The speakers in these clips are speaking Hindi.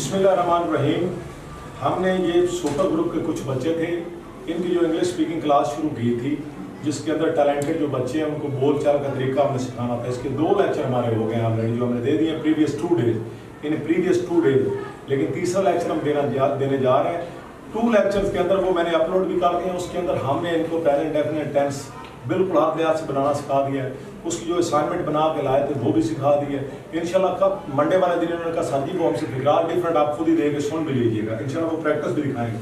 बिस्मिल्लाहिर्रहमानिर्रहीम। हमने ये सुपर ग्रुप के कुछ बच्चे थे, इनकी जो इंग्लिश स्पीकिंग क्लास शुरू की थी, जिसके अंदर टैलेंटेड जो बच्चे हैं उनको बोलचाल का तरीका हमने सिखाना था। इसके 2 लेक्चर हमारे हो गए हैं ऑलरेडी, जो हमने दे दिए प्रीवियस 2 डेज। लेकिन तीसरा लेक्चर हम देने जा रहे हैं। 2 लेक्चर्स के अंदर वो मैंने अपलोड भी कर दिए हैं। उसके अंदर हमने इनको प्रेजेंट डेफिनेट टेंस बिल्कुल हाथ लिहाज से बनाना सिखा दिया है। उसकी जो असाइनमेंट बना के लाए थे वो भी सिखा दी है। इंशाल्लाह कब मंडे वाले दिन उन्होंने कहा सर जी वो हमसे फिक्रात डिफरेंट आप खुद ही देके सुन भी लीजिएगा। इंशाल्लाह वो प्रैक्टिस भी दिखाएंगे।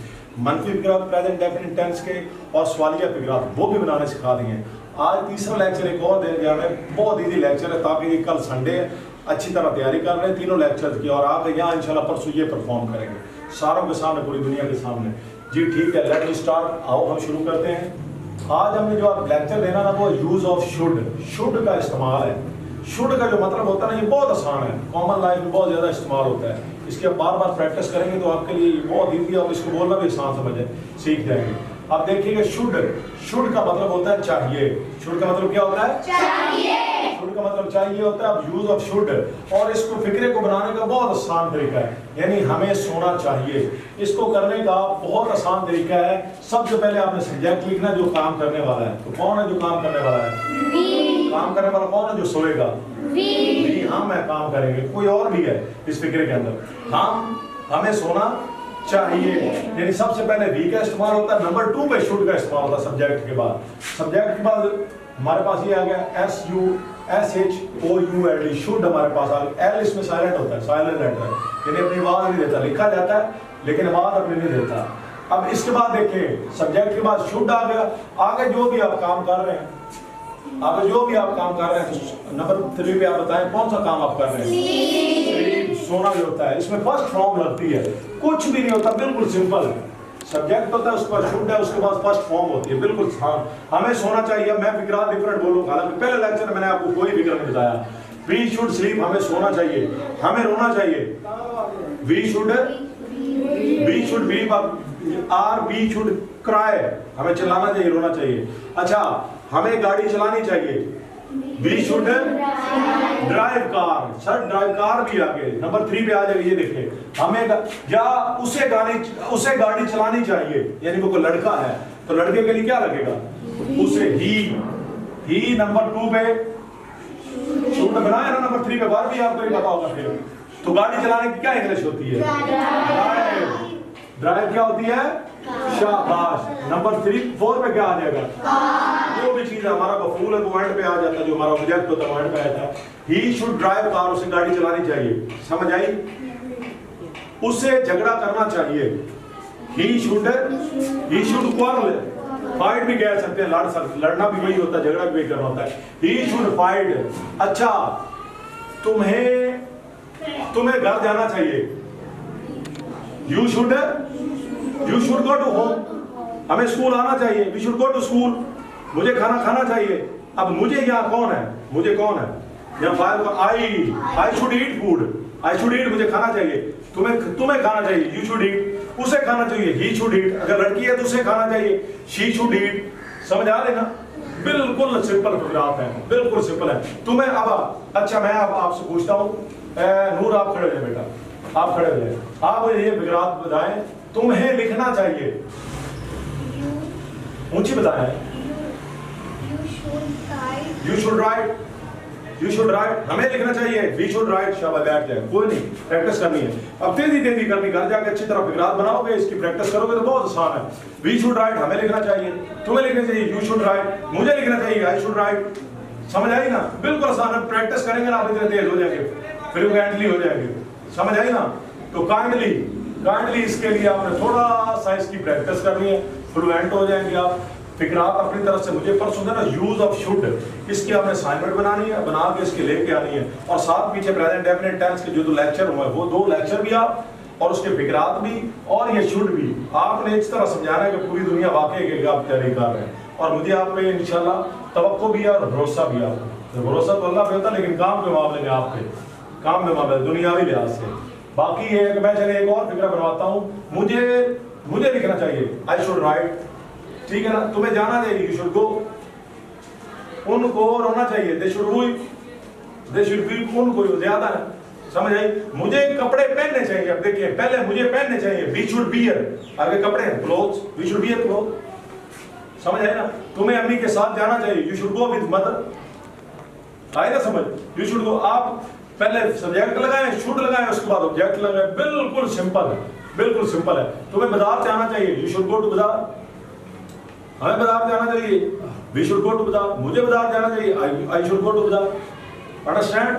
मनफी फिक्रात प्रेजेंट डेफिनेट टेंस के और सवालिया फिक्रात वो भी बनाने सिखा दिए हैं। आज तीसरा लेक्चर एक और देने जा रहे हैं, बहुत ईजी लेक्चर है, ताकि ये कल संडे है, अच्छी तरह तैयारी कर रहे हैं 3 लेक्चर की, और आके यहाँ इंशाल्लाह परसों ये परफॉर्म करेंगे सारों के सामने, पूरी दुनिया के सामने। जी ठीक है, लेट मी स्टार्ट। आओ हम शुरू करते हैं। आज हमने जो आप लेक्चर देना ना वो यूज ऑफ शुड का इस्तेमाल है। शुड का जो मतलब होता है ना, ये बहुत आसान है, कॉमन लाइफ में बहुत ज़्यादा इस्तेमाल होता है। इसकी आप बार बार प्रैक्टिस करेंगे तो आपके लिए ये बहुत ईजी है, और इसको बोलना भी आसान समझ सीख जाएंगे। आप देखिएगा शुड का मतलब होता है चाहिए। शुड का मतलब क्या होता है? चाहिए। शुड का मतलब चाहिए होता है। अब यूज ऑफ शुड, और इसको फिक्रे को बनाने का बहुत आसान तरीका है, यानी हमें सोना चाहिए। इसको करने का बहुत आसान तरीका है। सबसे पहले आपने सब्जेक्ट लिखना जो काम करने वाला है। तो कौन है जो काम करने वाला है? काम करने वाला कौन है जो सोएगा? हम है काम करेंगे। कोई और भी है इस फिक्रे के अंदर? हमें सोना चाहिए, यानी सबसे पहले वी का इस्तेमाल होता है। नंबर 2 पे शुड का इस्तेमाल होता है सब्जेक्ट के बाद। सब्जेक्ट के बाद हमारे पास ये आ गया SHOULD, शुड हमारे पास आ गया। एल इसमें साइलेंट होता है, साइलेंट लेटर, यानी अपनी आवाज नहीं देता। लिखा जाता है लेकिन आवाज अपनी नहीं देता। अब इसके बाद देखिए, सब्जेक्ट के बाद शुड आ गया। आगे जो भी आप काम कर रहे हैं, तो नंबर 3 पे आप बताएं कौन सा काम आप कर रहे हैं? सोना भी होता है। इसमें फर्स्ट फॉर्म लगती है, कुछ भी नहीं होता, बिल्कुल सिंपल। सब्जेक्ट होता है, उसके बाद शुड है, उसके बाद फर्स्ट फॉर्म होती है, बिल्कुल हमें सोना चाहिए। मैं फिक्रा डिफरेंट बोलूंगा, हालांकि पहले लेक्चर में मैंने आपको कोई फिक्र नहीं बताया। वी शुड स्लीप, हमें सोना चाहिए। हमें रोना चाहिए, we should weep, or we should cry, हमें चिल्लाना चाहिए, रोना चाहिए। अच्छा, हमें गाड़ी चलानी चाहिए, we should drive car. Sir drive car भी आगे नंबर 3 पे आ जाएगी। ये देखिए, हमें या उसे गाड़ी चलानी चाहिए, यानी वो कोई लड़का है तो लड़के के लिए क्या लगेगा? उसे ही नंबर 2 पे शुड बनाया ना, नंबर 3 पे बार भी आपको ये पता होगा। फिर तो गाड़ी चलाने की क्या इंग्लिश होती है? ड्राइव क्या होती है? शाबाश। नंबर 4 पे क्या आ जाएगा? जो भी चीज हमारा मफूल है वो एंड पे आ जाता है, जो हमारा ऑब्जेक्ट होता है वो एंड पे आता है। ही शुड ड्राइव कार, उसे गाड़ी चलानी चाहिए। समझ आई? उसे झगड़ा करना चाहिए, ही शुड क्वारल, फाइट भी कह सकते हैं, लड़ना भी वही होता है, झगड़ा भी वही करना होता है। He should fight. अच्छा, तुम्हें घर जाना चाहिए, you should go to home, हमें स्कूल आना चाहिए, we should go to school. मुझे खाना खाना चाहिए। अब मुझे यहाँ कौन है? यहाँ फाइल को I should eat food, I should eat, मुझे खाना चाहिए। तुम्हें खाना चाहिए, यू शुड ईट। उसे खाना चाहिए, ही शुड ईट। अगर लड़की है तो उसे खाना चाहिए, शी शुड ईट। समझ आ रही ना? बिल्कुल सिंपल फिक्रात है, बिल्कुल सिंपल है। तुम्हें अब अच्छा, मैं अब आपसे पूछता हूँ, नूर आप खड़े हो जाए बेटा, आप खड़े हो जाए। आप ये फिक्रात बताएं, तुम्हें लिखना चाहिए, ऊंची बताएं। यू शुड राइट, हमें लिखना चाहिए, वी शुड राइट। शाबाश, बैठ जाए, कोई नहीं, प्रैक्टिस करनी है। अब तेजी करनी, घर जाके अच्छी तरह फिक्रात बनाओगे, इसकी प्रैक्टिस करोगे तो बहुत आसान है। वी शुड राइट, हमें लिखना चाहिए। तुम्हें लिखना चाहिए, यू शुड राइट। मुझे लिखना चाहिए, आई शुड राइट। समझ आई ना? बिल्कुल आसान है। प्रैक्टिस करेंगे ना आप इतने तेज हो जाएंगे, फ्लुएंटली हो जाएंगे। समझ आई ना? तो काइंडली इसके लिए आपने थोड़ा सा इसकी प्रैक्टिस करनी है, फ्लुएंट हो जाएंगे आप। फिक्रात अपनी तरफ से मुझे परसों देना, यूज ऑफ शुड, इसकी आपने असाइनमेंट बनानी है, बना के इसके लेके आनी है। और साथ पीछे प्रेजेंट डेफिनेट टेंस के जो 2 लेक्चर हुए वो 2 लेक्चर भी आप, और उसके फिक्रात भी, और ये शुड भी आपने इस तरह समझाना है कि पूरी दुनिया वाकई के आप तैयारी कर रहे हैं। और मुझे आप पे इंशाल्लाह तवक्को भी है और भरोसा भी है। भरोसा तो अल्लाह पे होता है, लेकिन काम के मामले में आप पे, काम के मामले दुनियावी लिहाज से। बाकी है कि मैं चले एक और फिक्रा बनवाता हूँ, मुझे लिखना चाहिए, आई शुड राइट। ठीक है ना? तुम्हें जाना चाहिए, यू शुड गो। उनको रोना चाहिए, दे शुड वीप, उनको ज्यादा है, समझ आई? मुझे कपड़े पहनने चाहिए। अब देखिए, पहले मुझे पहनने चाहिए, वी शुड बियर, आगे कपड़े clothes, we should bear cloth, समझ आए ना? तुम्हें अम्मी के साथ जाना चाहिए, you should go with mother, आए ना समझ? यू शुड गो, आप पहले सब्जेक्ट लगाएं, शुड लगाएं, उसके बाद ऑब्जेक्ट लगाएं, बिल्कुल सिंपल है, बिल्कुल सिंपल है। तुम्हें बाजार जाना चाहिए, यू शुड गो टू बाजार, हमें बाजार जाना चाहिए, वी शुड गो टू बाजार, मुझे बाजार जाना चाहिए, आई शुड गो टू बाजार, अंडरस्टैंड?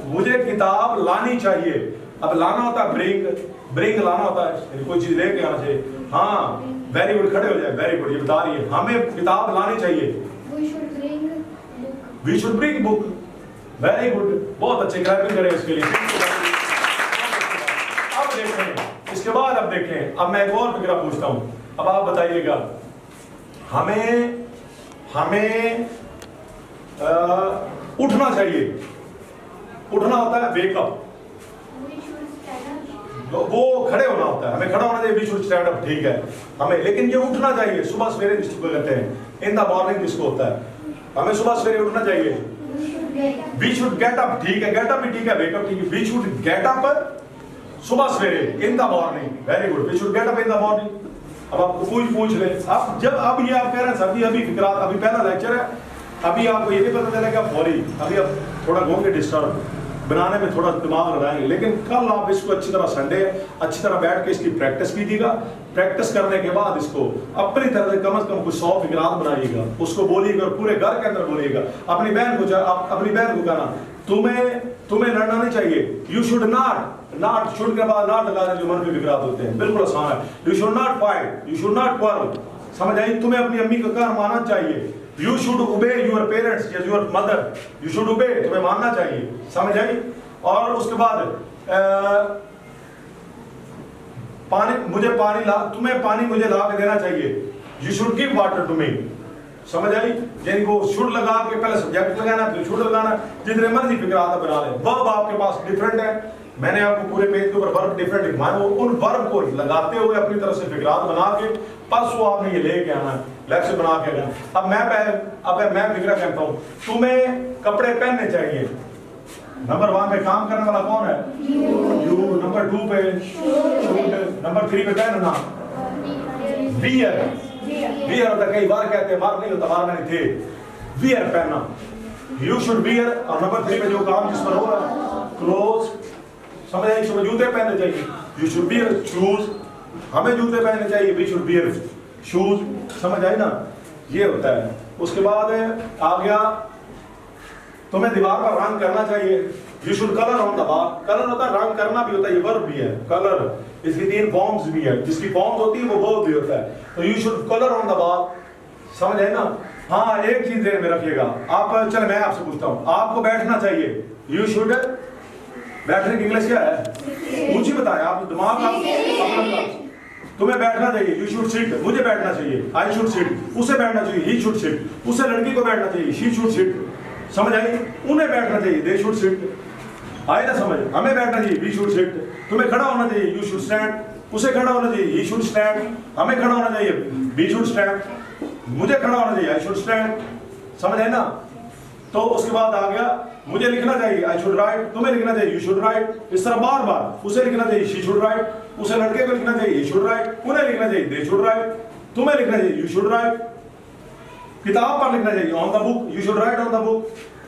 मुझे किताब लानी चाहिए, अब लाना होता है ब्रिंग लाना होता है, कोई चीज लेके आना चाहिए। हाँ, वेरी गुड, खड़े हो जाए, वेरी गुड, ये बता रही है हमें किताब लानी चाहिए, we should bring book, very good, बहुत अच्छे, क्लैपिंग करें इसके लिए। अब देखें, इसके बाद अब देखें, अब मैं एक और फिक्रा पूछता हूं, अब आप बताइएगा, हमें उठना चाहिए, उठना होता है वेकअप, वो खड़े होना होता है, हमें खड़ा होना चाहिए, वी शुड स्टैंड अप, ठीक है हमें, लेकिन ये उठना चाहिए सुबह सवेरे जिसको कहते हैं, इन द मॉर्निंग जिसको होता है, हमें सुबह सवेरे उठना चाहिए, वी शुड गेट अप, ठीक है, गेट अप भी ठीक है, वेकअप ठीक है, वी शुड गेट अप सुबह सवेरे in the morning, very good, we should get up in the morning. अब आपको पूछ ले, अब जब अब ये आप कह रहे हैं सर जी अभी फिक्रा, अभी पहला लेक्चर है, अभी आपको ये नहीं पता चलेगा फौरी, अभी आप थोड़ा होंगे डिस्टर्ब, बनाने में थोड़ा दिमाग लगाएंगे, लेकिन कल आप इसको अच्छी तरह संडे अच्छी तरह बैठ के इसकी प्रैक्टिस कीजिएगा। प्रैक्टिस करने के बाद इसको अपनी तरह से कम कुछ 100 फिक्रात बनाइएगा, उसको बोलिएगा और पूरे घर के अंदर बोलिएगा। अपनी बहन को कहना तुम्हें लड़ना नहीं चाहिए, यू शुड नॉट शुड के बाद नॉट लगा जो मन में फिक्रात होते हैं, बिल्कुल आसान है। You should not fight, you should not quarrel, समझ आई? तुम्हें अपनी अम्मी का कहना मानना चाहिए, You should obey your parents, yes, your mother. You should obey, तुम्हें मानना चाहिए, समझ आई? और उसके बाद तुम्हें पानी मुझे ला के देना चाहिए, You should give water to me, समझ आई? जिनको शुड लगा के पहले सब्जेक्ट लगाना, फिर शुड लगाना, जितने मर्जी फिक्रात बना ले। वर्ब आपके पास डिफरेंट है, मैंने आपको पूरे पेज के ऊपर वर्ब डिफरेंट लिखवाए, उन वर्ब को लगाते हुए अपनी तरफ से फिक्रात बना के परसों आपने ये लेके आना, लेक्चर बना के आना। अब मैं फिक्रा कहता हूँ, तुम्हें कपड़े पहनने चाहिए, नंबर 1 पे काम करने वाला कौन है? यू। नंबर 2 पे शूट, नंबर 3 पे पहनना वियर होता, कई बार कहते हैं बार नहीं होता, बार नहीं थे, वियर पहनना, यू शुड वियर। और नंबर 3 पे जो काम जिस पर हो रहा है क्लोथ, समझ आई? जूते पहनने चाहिए, यू शुड वियर शूज, हमें जूते पहनने चाहिए, वी शुड वियर शूज, समझ आई ना? ये होता है। उसके बाद आ गया, तुम्हें दीवार पर रंग करना चाहिए, you should colour on the wall, colour होता है रंग करना भी होता है, ये वर्ब भी है कलर, इसकी 3 फॉर्म्स भी है, जिसकी फॉर्म्स होती है वो वर्ब भी होता है, तो you should colour on the wall, समझ आई ना? हाँ, एक चीज ध्यान में रखिएगा आप, चल मैं आपसे पूछता हूँ, आपको बैठना चाहिए, यू शुड, बैठने की इंग्लिश क्या है? मुझे बताएं आप, दिमाग आप तुम्हें बैठना चाहिए, यू शुड सिट, मुझे बैठना चाहिए, आई शुड सिट, उसे बैठना चाहिए, ही शुड सिट, उसे लड़की को बैठना चाहिए, शी शुड सिट, समझ आई? उन्हें बैठना चाहिए, दे शुड सिट, आए ना समझ? हमें बैठना चाहिए, वी शुड सिट, तुम्हें खड़ा होना चाहिए, यू शुड स्टैंड, उसे खड़ा होना चाहिए, ही शुड स्टैंड, हमें खड़ा होना चाहिए, वी शुड स्टैंड, मुझे खड़ा होना चाहिए, आई शुड स्टैंड, समझ है ना? तो उसके बाद आ गया, मुझे लिखना चाहिए, आई शुड राइट, तुम्हें लिखना चाहिए, यू शुड राइट, इस तरह बार बार, उसे लिखना चाहिए, शी शुड राइट, उसे लड़के को लिखना चाहिए, ही शुड राइट, उन्हें लिखना चाहिए, दे शुड राइट, तुम्हें लिखना चाहिए, यू शुड राइट, किताब पर लिखना चाहिए, on the book, you should write on the book,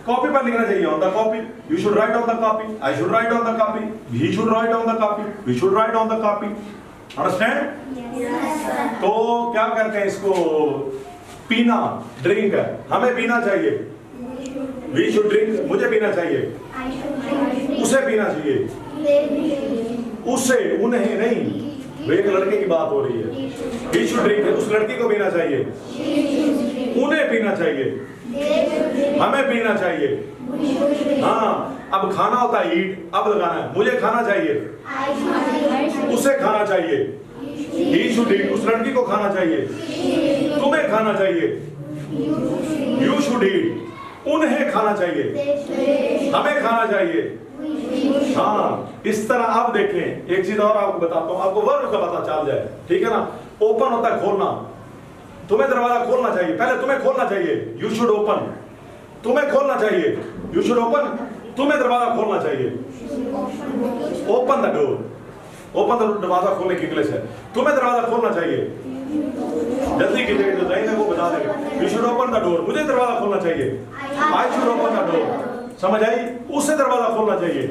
copy पर लिखना चाहिए, on the copy, you should write on the copy, I should write on the copy, he should write on the copy, we should write on the copy, understand? तो क्या करते हैं इसको, पीना, ड्रिंक है, हमें पीना चाहिए, वी शुड ड्रिंक, मुझे पीना चाहिए, उसे पीना चाहिए, उसे, उन्हें नहीं, एक लड़के की बात हो रही है, वी शुड ड्रिंक, उस लड़की को पीना चाहिए, उन्हें पीना चाहिए, हमें पीना चाहिए। हाँ, अब खाना होता है ईट, अब लगाना है, मुझे खाना चाहिए, उसे खाना चाहिए, ही शुड ईट, उस लड़की को खाना चाहिए, तुम्हें खाना चाहिए, यू शुड ईट, उन्हें खाना चाहिए, हमें खाना चाहिए। हाँ, इस तरह आप देखें, एक चीज और आपको बताता हूं, आपको वर्ब का पता चल जाए, ठीक है ना? ओपन होता है खोलना, तुम्हें दरवाजा खोलना चाहिए, पहले तुम्हें खोलना चाहिए, यू शुड ओपन, तुम्हें खोलना चाहिए, यू शुड ओपन, तुम्हें दरवाजा खोलना चाहिए, open the door, open the दरवाजा खोलने की इंग्लिश है। तुम्हें दरवाजा खोलना चाहिए, जल्दी की जगह जो जाएंगे वो बता देंगे। You should open the door, मुझे दरवाजा खोलना चाहिए। I should open the door, समझ आई? उसे दरवाजा खोलना चाहिए।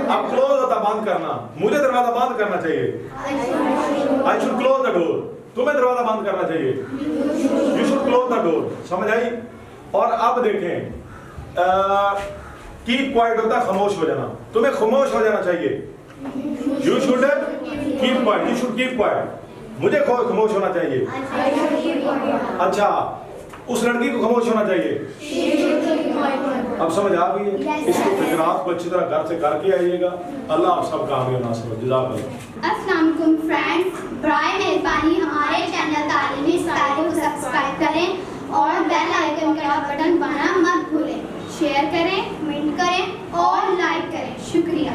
अब क्लोज होता बंद करना, मुझे दरवाजा बंद करना चाहिए। I should close the door, तुम्हें दरवाजा बंद करना चाहिए। You should close the door, समझ आई? और अब देखें, कीप क्वाइट होता है खामोश हो जाना, तुम्हें खामोश हो जाना चाहिए। You should keep quiet, you should keep quiet, मुझे खामोश होना चाहिए। अच्छा, उस लड़की को खामोश होना चाहिए। अब समझ आ गई है? इसको फिक्रात को अच्छी तरह घर से करके आइएगा। अल्लाह आप सब कामयाब नासिर जज़ाकल्लाह। अस्सलाम वालेकुम फ्रेंड्स, बराए मेहरबानी हमारे चैनल तालीमी स्टाइल को सब्सक्राइब करें और बेल आइकन का बटन दबाना मत भूलें। शेयर करें, कमेंट करें और लाइक करें। शुक्रिया।